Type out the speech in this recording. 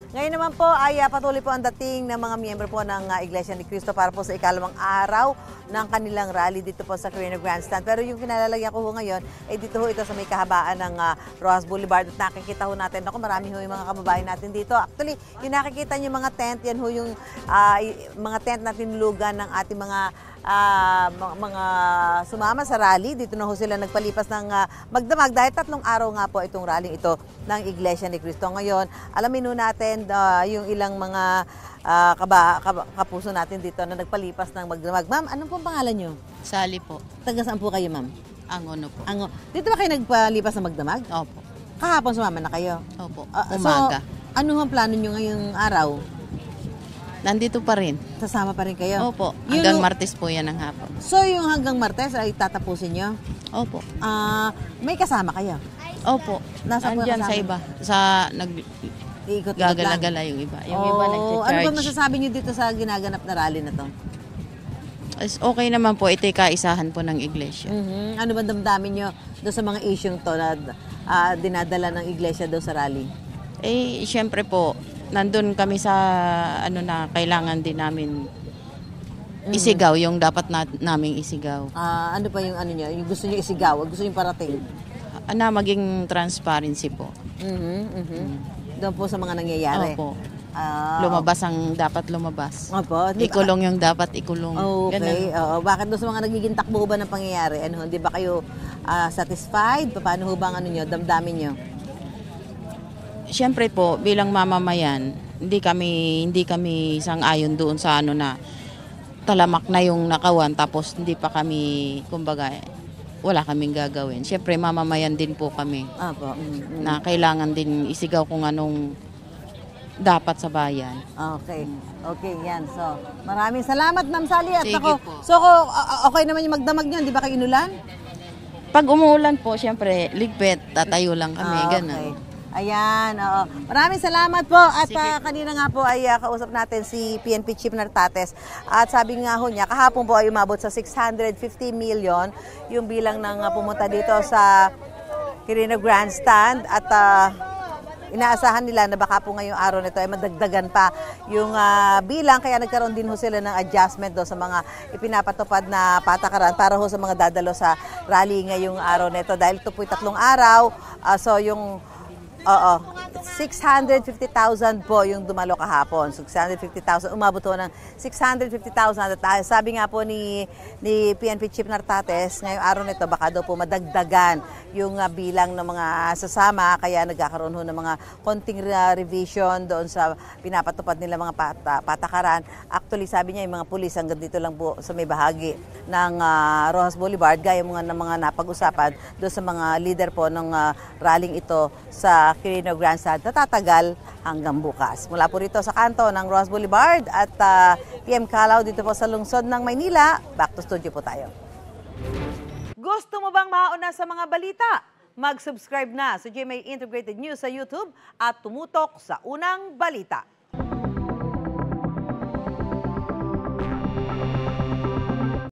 Ngayon naman po ay patuloy po ang dating ng mga miyembro po ng Iglesia ni Cristo para po sa ikalawang araw ng kanilang rally dito po sa Quirino Grandstand. Pero yung kinalalagyan ko ngayon ay dito ho ito sa may kahabaan ng Rojas Boulevard at nakikita ho natin ako marami ho yung mga kababayan natin dito. Actually, yung nakikita niyo mga tent, yan ho yung mga tent na tinulugan ng ating mga sumama sa rally. Dito na ho sila nagpalipas ng magdamag dahil 3 araw nga po itong rally ito ng Iglesia ni Cristo. Ngayon, alamin ho natin yung ilang mga kapuso natin dito na nagpalipas ng magdamag. Ma'am, anong pong pangalan nyo? Sally po. Taga saan po kayo, ma'am? Angono po. Ango. Dito ba kayo nagpalipas ng magdamag? Opo. Kahapon sumama na kayo? Opo. So, Umaga. ano ang plano nyo ngayong araw? Nandito pa rin. Sasama pa rin kayo? Opo. Hanggang Martes po yan ang hapon. So, yung hanggang Martes ay tatapusin nyo? Opo. May kasama kayo? Opo. Nasa po Andyan kasama? sa iba. Sa gagala-gala yung iba. Yung iba nag-charge. Ano ba masasabi nyo dito sa ginaganap na rally na to? Okay naman po. Ito'y kaisahan po ng iglesia. Ano ba damdamin nyo doon sa mga isyong to na dinadala ng iglesia doon sa rally? Siyempre po, nandun kami sa ano na kailangan din namin isigaw yung dapat naming isigaw. Ano pa yung ano nyo? Yung gusto nyo isigaw? Gusto nyo parating? Na maging transparency po. Doon po sa mga nangyayari? Opo. Lumabas ang dapat lumabas. Opo. Ikulong yung dapat ikulong. Okay. Bakit doon sa mga nagiging takbo ba ng pangyayari? Ano, hindi ba kayo satisfied? Paano ho ba ang ano nyo? Damdamin nyo? Siyempre po, bilang mamamayan, hindi kami sang-ayon doon sa ano na talamak na yung nakawan tapos hindi pa kami, kumbaga, wala kaming gagawin. Siyempre, mamamayan din po kami. Opo. Na kailangan din isigaw kung anong dapat sa bayan. Okay. Okay, yan. So, maraming salamat, Ma'am Sally. At Sige ako, po. so, okay naman yung magdamag nyo. Di ba kayo inulan? Pag umuulan po, siyempre, ligpit, tatayo lang kami, ganun. Okay. Ayan, oo. Maraming salamat po. At Sige. kanina nga po ay kausap natin si PNP Chief Nartates. At sabi nga ho niya, kahapon po ay umabot sa 650 million yung bilang ng pumunta dito sa Quirino Grandstand. At inaasahan nila na baka po ngayong araw nito ay madagdagan pa yung bilang. Kaya nagkaroon din ho sila ng adjustment do sa mga ipinapatupad na patakaran para ho sa mga dadalo sa rally ngayong araw nito. Dahil ito po 3 araw, so yung 650,000 po yung dumalo kahapon. 650,000, umabot po ng 650,000. At sabi nga po ni PNP Chief Nartates, ngayong araw nito baka daw po madagdagan yung bilang ng mga sasama. Kaya nagkakaroon ho ng mga konting revision doon sa pinapatupad nila mga patakaran. Actually, sabi niya yung mga pulis hanggang dito lang po sa may bahagi ng Rojas Boulevard. Gaya ng mga napag-usapan doon sa mga leader po ng rallying ito sa Quirino Grandstand na tatagal hanggang bukas. Mula po rito sa kanto ng Rojas Boulevard at PM Calao dito po sa lungsod ng Maynila, back to studio po tayo. Gusto mo bang mauna sa mga balita? Mag-subscribe na sa GMA Integrated News sa YouTube at tumutok sa unang balita.